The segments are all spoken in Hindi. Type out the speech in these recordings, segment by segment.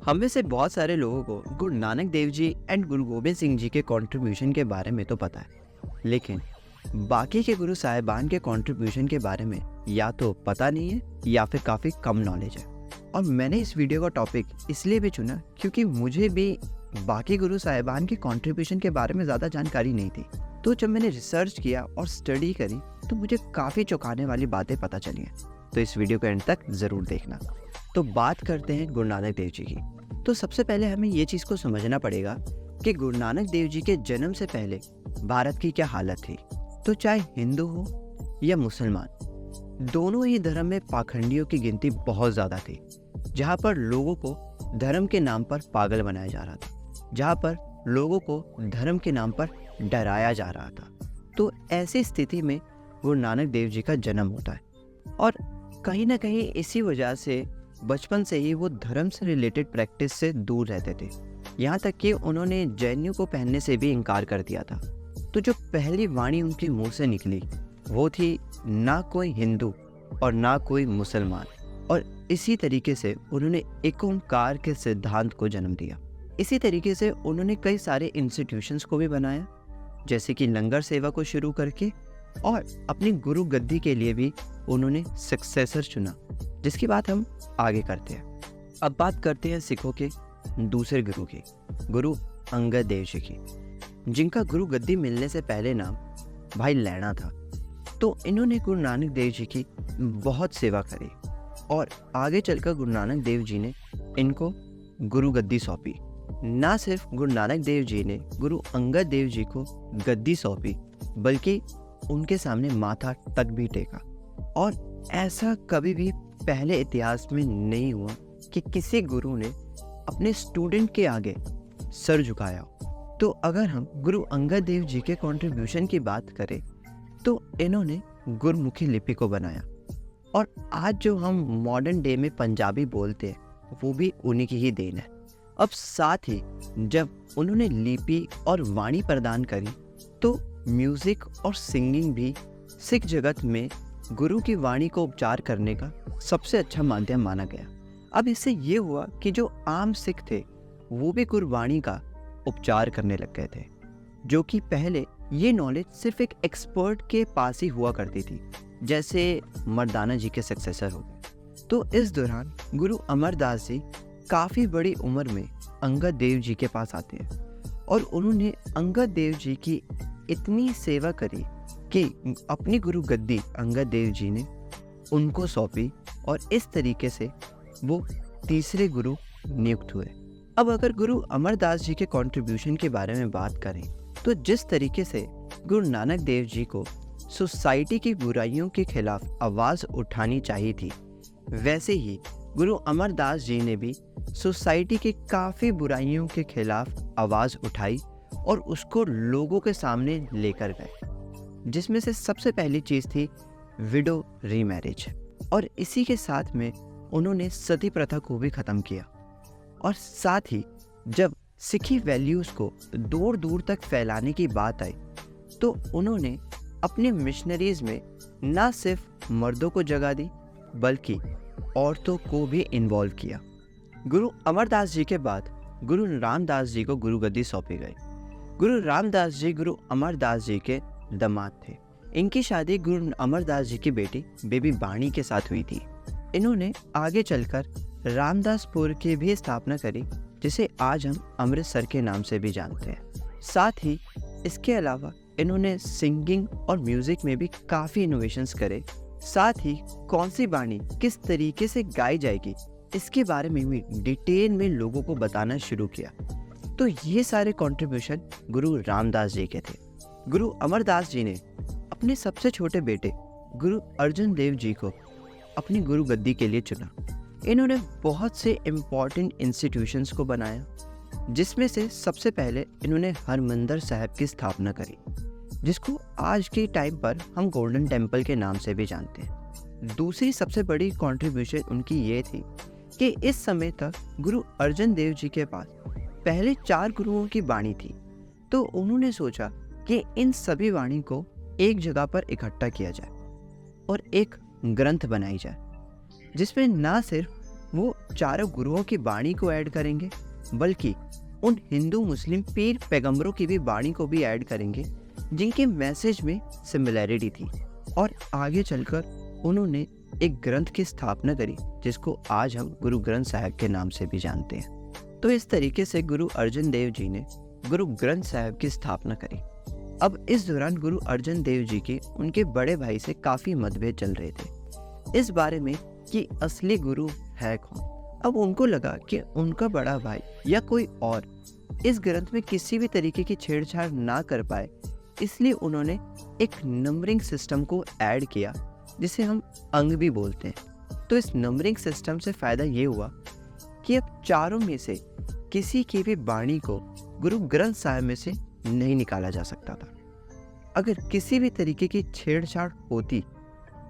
हम में से बहुत सारे लोगों को गुरु नानक देव जी एंड गुरु गोबिंद सिंह जी के कंट्रीब्यूशन के बारे में तो पता है, लेकिन बाकी के गुरु साहिबान के कंट्रीब्यूशन के बारे में या तो पता नहीं है या फिर काफ़ी कम नॉलेज है। और मैंने इस वीडियो का टॉपिक इसलिए भी चुना क्योंकि मुझे भी बाकी गुरु साहिबान के कंट्रीब्यूशन के बारे में ज़्यादा जानकारी नहीं थी। तो जब मैंने रिसर्च किया और स्टडी करी तो मुझे काफ़ी चौंकाने वाली बातें पता चली हैं। तो इस वीडियो को एंड तक ज़रूर देखना। तो बात करते हैं गुरु नानक देव जी की। तो सबसे पहले हमें ये चीज़ को समझना पड़ेगा कि गुरु नानक देव जी के जन्म से पहले भारत की क्या हालत थी। तो चाहे हिंदू हो या मुसलमान, दोनों ही धर्म में पाखंडियों की गिनती बहुत ज़्यादा थी, जहाँ पर लोगों को धर्म के नाम पर पागल बनाया जा रहा था, जहाँ पर लोगों को धर्म के नाम पर डराया जा रहा था। तो ऐसी स्थिति में गुरु नानक देव जी का जन्म होता है और कहीं ना कहीं इसी वजह से बचपन से ही वो धर्म से रिलेटेड प्रैक्टिस से दूर रहते थे। यहाँ तक कि उन्होंने जैनियों को पहनने से भी इनकार कर दिया था। तो जो पहली वाणी उनके मुंह से निकली वो थी, ना कोई हिंदू और ना कोई मुसलमान। और इसी तरीके से उन्होंने एक ओंकार के सिद्धांत को जन्म दिया। इसी तरीके से उन्होंने कई सारे इंस्टीट्यूशंस को भी बनाया, जैसे कि लंगर सेवा को शुरू करके, और अपनी गुरु गद्दी के लिए भी उन्होंने सक्सेसर चुना, जिसकी बात हम आगे करते हैं। अब बात करते हैं सिखों के दूसरे गुरु की, गुरु अंगद देव जी की, जिनका गुरु गद्दी मिलने से पहले नाम भाई लैणा था। तो इन्होंने गुरु नानक देव जी की बहुत सेवा करी और आगे चलकर गुरु नानक देव जी ने इनको गुरु गद्दी सौंपी। ना सिर्फ गुरु नानक देव जी ने गुरु अंगद देव जी को गद्दी सौंपी, बल्कि उनके सामने माथा तक भी टेका। और ऐसा कभी भी पहले इतिहास में नहीं हुआ कि किसी गुरु ने अपने स्टूडेंट के आगे सर झुकाया हो। तो अगर हम गुरु अंगद देव जी के कंट्रीब्यूशन की बात करें तो इन्होंने गुरमुखी लिपि को बनाया, और आज जो हम मॉडर्न डे में पंजाबी बोलते हैं वो भी उन्हीं की ही देन है। अब साथ ही जब उन्होंने लिपि और वाणी प्रदान करी तो म्यूजिक और सिंगिंग भी सिख जगत में गुरु की वाणी को उपचार करने का सबसे अच्छा माध्यम माना गया। अब इससे ये हुआ कि जो आम सिख थे वो भी गुरबाणी का उपचार करने लग गए थे, जो कि पहले ये नॉलेज सिर्फ एक एक्सपर्ट के पास ही हुआ करती थी, जैसे मर्दाना जी के सक्सेसर हो गए। तो इस दौरान गुरु अमरदास जी काफ़ी बड़ी उम्र में अंगद देव जी के पास आते हैं और उन्होंने अंगद देव जी की इतनी सेवा करी कि अपनी गुरु गद्दी अंगद देव जी ने उनको सौंपी, और इस तरीके से वो तीसरे गुरु नियुक्त हुए। अब अगर गुरु अमरदास जी के कंट्रीब्यूशन के बारे में बात करें तो जिस तरीके से गुरु नानक देव जी को सोसाइटी की बुराइयों के खिलाफ आवाज़ उठानी चाहिए थी, वैसे ही गुरु अमरदास जी ने भी सोसाइटी की काफ़ी बुराइयों के खिलाफ आवाज़ उठाई और उसको लोगों के सामने लेकर गए, जिसमें से सबसे पहली चीज़ थी विडो रीमैरिज। और इसी के साथ में उन्होंने सती प्रथा को भी ख़त्म किया। और साथ ही जब सिखी वैल्यूज़ को दूर दूर तक फैलाने की बात आई तो उन्होंने अपने मिशनरीज़ में ना सिर्फ मर्दों को जगह दी बल्कि औरतों को भी इन्वॉल्व किया। गुरु अमरदास जी के बाद गुरु रामदास जी को गुरु गद्दी सौंपी गई। गुरु रामदास जी गुरु अमरदास जी के दामाद थे। इनकी शादी गुरु अमरदास जी की बेटी बेबी बाणी के साथ हुई थी। इन्होंने आगे चलकर रामदासपुर की भी स्थापना करी, जिसे आज हम अमृतसर के नाम से भी जानते हैं। साथ ही इसके अलावा इन्होंने सिंगिंग और म्यूजिक में भी काफ़ी इनोवेशंस करे। साथ ही कौन सी बाणी किस तरीके से गाई जाएगी इसके बारे में भी डिटेल में लोगों को बताना शुरू किया। तो ये सारे कंट्रीब्यूशन गुरु रामदास जी के थे। गुरु अमरदास जी ने अपने सबसे छोटे बेटे गुरु अर्जुन देव जी को अपनी गुरु गद्दी के लिए चुना। इन्होंने बहुत से इम्पॉर्टेंट इंस्टीट्यूशंस को बनाया, जिसमें से सबसे पहले इन्होंने हरमंदिर साहिब की स्थापना करी, जिसको आज के टाइम पर हम गोल्डन टेम्पल के नाम से भी जानते हैं। दूसरी सबसे बड़ी कंट्रीब्यूशन उनकी ये थी कि इस समय तक गुरु अर्जुन देव जी के पास पहले 4 गुरुओं की वाणी थी। तो उन्होंने सोचा कि इन सभी वाणी को एक जगह पर इकट्ठा किया जाए और एक ग्रंथ बनाई जाए, जिसमें ना सिर्फ वो चारों गुरुओं की बाणी को ऐड करेंगे, बल्कि उन हिंदू मुस्लिम पीर पैगंबरों की भी बाणी को भी ऐड करेंगे जिनके मैसेज में सिमिलैरिटी थी। और आगे चलकर उन्होंने एक ग्रंथ की स्थापना करी जिसको आज हम गुरु ग्रंथ साहिब के नाम से भी जानते हैं। तो इस तरीके से गुरु अर्जन देव जी ने गुरु ग्रंथ साहिब की स्थापना करी। अब इस दौरान गुरु अर्जन देव जी के उनके बड़े भाई से काफी मतभेद चल रहे थे इस बारे में कि असली गुरु है कौन। अब उनको लगा कि उनका बड़ा भाई या कोई और इस ग्रंथ में किसी भी तरीके की छेड़छाड़ ना कर पाए, इसलिए उन्होंने एक नंबरिंग सिस्टम को ऐड किया जिसे हम अंग भी बोलते हैं। तो इस नंबरिंग सिस्टम से फायदा ये हुआ कि अब चारों में से किसी की भी बाणी को गुरु ग्रंथ साहिब में से नहीं निकाला जा सकता था। अगर किसी भी तरीके की छेड़छाड़ होती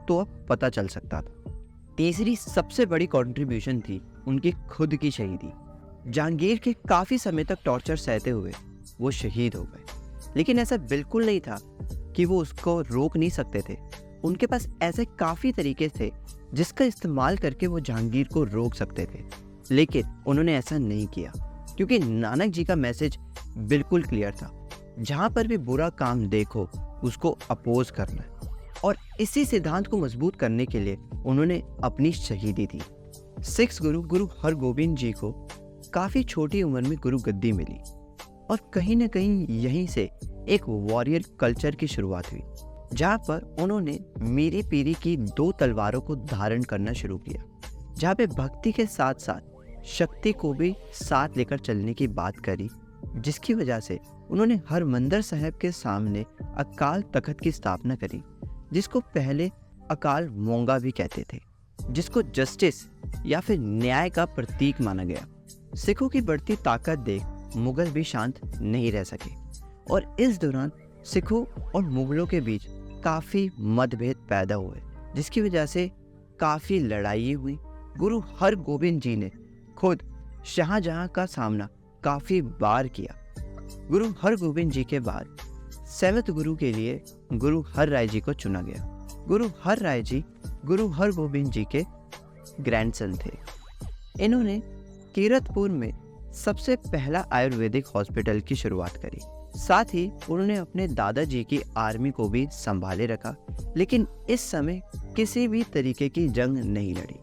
तो अब पता चल सकता था। तीसरी सबसे बड़ी कंट्रीब्यूशन थी उनकी खुद की शहीदी। जहांगीर के काफी समय तक टॉर्चर सहते हुए वो शहीद हो गए, लेकिन ऐसा बिल्कुल नहीं था कि वो उसको रोक नहीं सकते थे। उनके पास ऐसे काफी तरीके थे जिसका इस्तेमाल करके वो जहांगीर को रोक सकते थे, लेकिन उन्होंने ऐसा नहीं किया क्योंकि नानक जी का मैसेज बिल्कुल क्लियर था, जहां पर भी बुरा काम देखो उसको अपोज करना है। और इसी सिद्धांत को मजबूत करने के लिए उन्होंने अपनी शहीदी दी। सिक्स गुरु हरगोबिंद जी को काफी छोटी उम्र में गुरु गद्दी मिली और कहीं न कहीं यहीं से एक वॉरियर कल्चर की शुरुआत हुई, जहां पर उन्होंने मीरी पीरी की 2 तलवारों को धारण करना शुरू किया, जहां पे भक्ति के साथ साथ शक्ति को भी साथ लेकर चलने की बात करी, जिसकी वजह से उन्होंने हरमंदिर साहिब के सामने अकाल तख्त की स्थापना करी, जिसको पहले अकाल मोंगा भी कहते थे, जिसको जस्टिस या फिर न्याय का प्रतीक माना गया। सिखों की बढ़ती ताकत देख मुगल भी शांत नहीं रह सके और इस दौरान सिखों और मुगलों के बीच काफी मतभेद पैदा हुए, जिसकी वजह से काफी लड़ाई हुई। गुरु हरगोबिंद जी ने खुद शाहजहां का सामना काफी बार किया। गुरु हरगोबिंद जी के बाद 7वें गुरु के लिए गुरु हर राय जी को चुना गया। गुरु हर राय जी गुरु हरगोबिंद जी के ग्रैंडसन थे। इन्होंने कीरतपुर में सबसे पहला आयुर्वेदिक हॉस्पिटल की शुरुआत करी। साथ ही उन्होंने अपने दादाजी की आर्मी को भी संभाले रखा, लेकिन इस समय किसी भी तरीके की जंग नहीं लड़ी,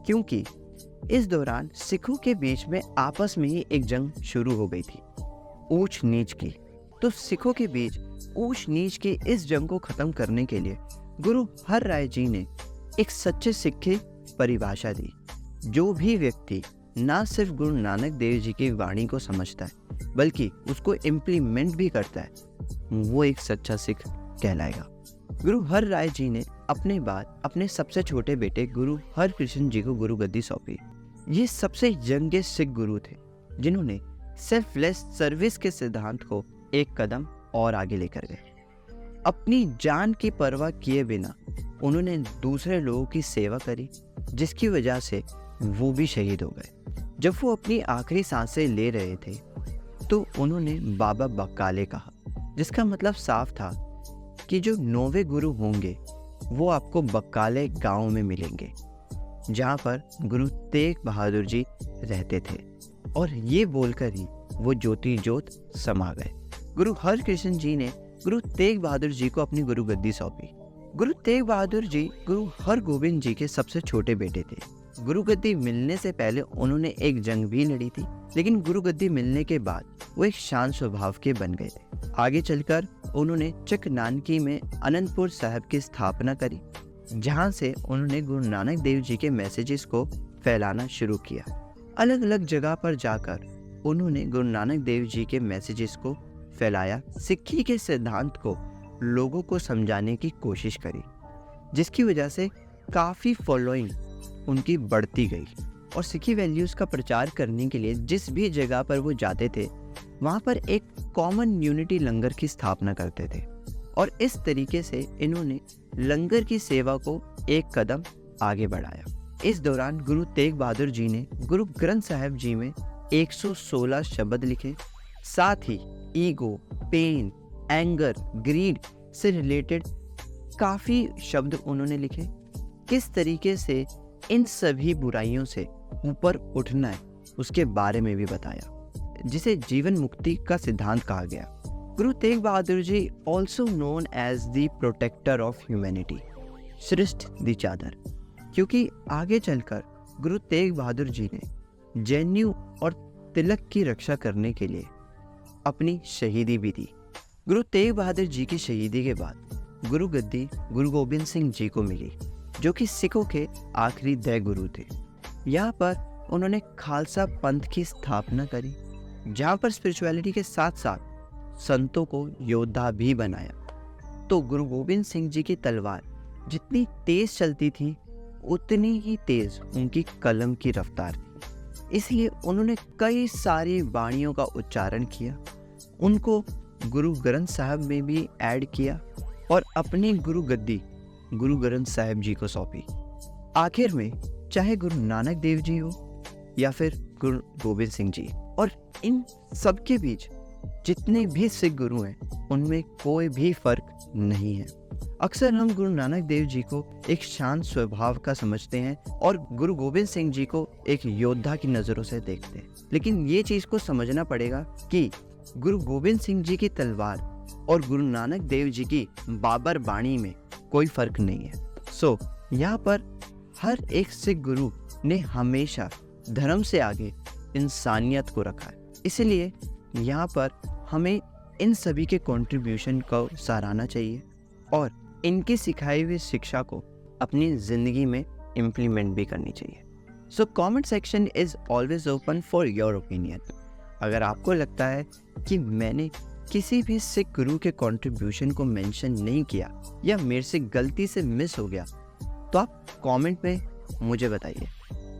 क्योंकि इस दौरान सिखों के बीच में आपस में ही एक जंग शुरू हो गई थी, ऊंच नीच की। तो सिखों के बीच ऊंच नीच की इस जंग को खत्म करने के लिए गुरु हर राय जी ने एक सच्चे सिख की परिभाषा दी। जो भी व्यक्ति ना सिर्फ गुरु नानक देव जी की वाणी को समझता है बल्कि उसको इम्प्लीमेंट भी करता है, वो एक सच्चा सिख कहलाएगा। गुरु हर राय जी ने अपने बाद अपने सबसे छोटे बेटे गुरु हर कृष्ण जी को गुरु गद्दी सौंपी। ये सबसे यंगेस्ट सिख गुरु थे जिन्होंने सेल्फलेस सर्विस के सिद्धांत को एक कदम और आगे लेकर गए। अपनी जान की परवाह किए बिना उन्होंने दूसरे लोगों की सेवा करी, जिसकी वजह से वो भी शहीद हो गए। जब वो अपनी आखिरी सांसें ले रहे थे तो उन्होंने बाबा बकाले कहा, जिसका मतलब साफ था कि जो 9वें गुरु होंगे वो आपको बकाले गांव में मिलेंगे, जहां पर गुरु तेग बहादुर जी रहते थे। और ये बोलकर ही वो ज्योति ज्योत समा गए। गुरु हर कृष्ण जी ने गुरु तेग बहादुर जी को अपनी गुरु गद्दी सौंपी। गुरु तेग बहादुर जी गुरु हरगोबिंद जी के सबसे छोटे बेटे थे। गुरु गद्दी मिलने से पहले उन्होंने एक जंग भी लड़ी थी, लेकिन गुरु गद्दी मिलने के बाद वो एक शांत स्वभाव के बन गए थे। आगे चलकर उन्होंने चक नानकी में अनंतपुर साहिब की स्थापना करी, जहां से उन्होंने गुरु नानक देव जी के मैसेजेस को फैलाना शुरू किया। अलग अलग जगह पर जाकर उन्होंने गुरु नानक देव जी के मैसेजेस को फैलाया, सिक्खी के सिद्धांत को लोगों को समझाने की कोशिश करी, जिसकी वजह से काफ़ी फॉलोइंग उनकी बढ़ती गई और सिक्खी वैल्यूज़ का प्रचार करने के लिए जिस भी जगह पर वो जाते थे वहाँ पर एक कॉमन यूनिटी लंगर की स्थापना करते थे और इस तरीके से इन्होंने लंगर की सेवा को एक कदम आगे बढ़ाया। इस दौरान गुरु तेग बहादुर जी ने गुरु ग्रंथ साहिब जी में 116 शब्द लिखे। साथ ही ईगो, पेन, एंगर, ग्रीड से रिलेटेड काफ़ी शब्द उन्होंने लिखे। किस तरीके से इन सभी बुराइयों से ऊपर उठना है उसके बारे में भी बताया, जिसे जीवन मुक्ति का सिद्धांत कहा गया। Guru Tegh Bahadur ji, also known as the protector of humanity, श्रेष्ठ दी चादर, क्योंकि आगे चलकर गुरु तेग बहादुर जी ने जेएनयू और तिलक की रक्षा करने के लिए अपनी शहीदी भी दी। गुरु तेग बहादुर जी की शहीदी के बाद गुरु गद्दी गुरु गोबिंद सिंह जी को मिली, जो कि सिखों के आखिरी 10 गुरु थे। यहाँ पर उन्होंने खालसा पंथ की स्थापना करी, जहाँ पर स्पिरिचुअलिटी के साथ साथ संतों को योद्धा भी बनाया। तो गुरु गोबिंद सिंह जी की तलवार जितनी तेज चलती थी, उतनी ही तेज उनकी कलम की रफ्तार थी। इसलिए उन्होंने कई सारी वाणियों का उच्चारण किया, उनको गुरु ग्रंथ साहब में भी ऐड किया और अपनी गुरु गद्दी गुरु ग्रंथ साहब जी को सौंपी। आखिर में चाहे गुरु नानक देव जी हो या फिर गुरु गोबिंद सिंह जी, और इन सब के बीच जितने भी सिख गुरु हैं उनमें कोई भी फर्क नहीं है। अक्सर हम गुरु नानक देव जी को एक शांत स्वभाव का समझते हैं और गुरु गोबिंद सिंह जी को एक योद्धा की नज़रों से देखते हैं, लेकिन ये चीज़ को समझना पड़ेगा कि गुरु गोबिंद सिंह जी की तलवार और गुरु नानक देव जी की बाबर बाणी में कोई फर्क नहीं है। यहाँ पर हर एक सिख गुरु ने हमेशा धर्म से आगे इंसानियत को रखा है। इसलिए यहाँ पर हमें इन सभी के कंट्रीब्यूशन को सराहना चाहिए और इनकी सिखाई हुई शिक्षा को अपनी ज़िंदगी में इम्प्लीमेंट भी करनी चाहिए। So comment section is always open for your opinion. अगर आपको लगता है कि मैंने किसी भी सिख गुरु के कंट्रीब्यूशन को मेंशन नहीं किया या मेरे से गलती से मिस हो गया, तो आप कमेंट में मुझे बताइए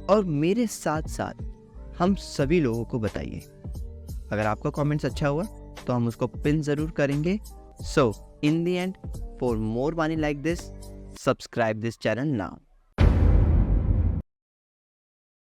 और मेरे साथ साथ हम सभी लोगों को बताइए। अगर आपका कमेंट्स अच्छा हुआ तो हम उसको पिन ज़रूर करेंगे। So in the end, for more वाणी like this, subscribe this channel now.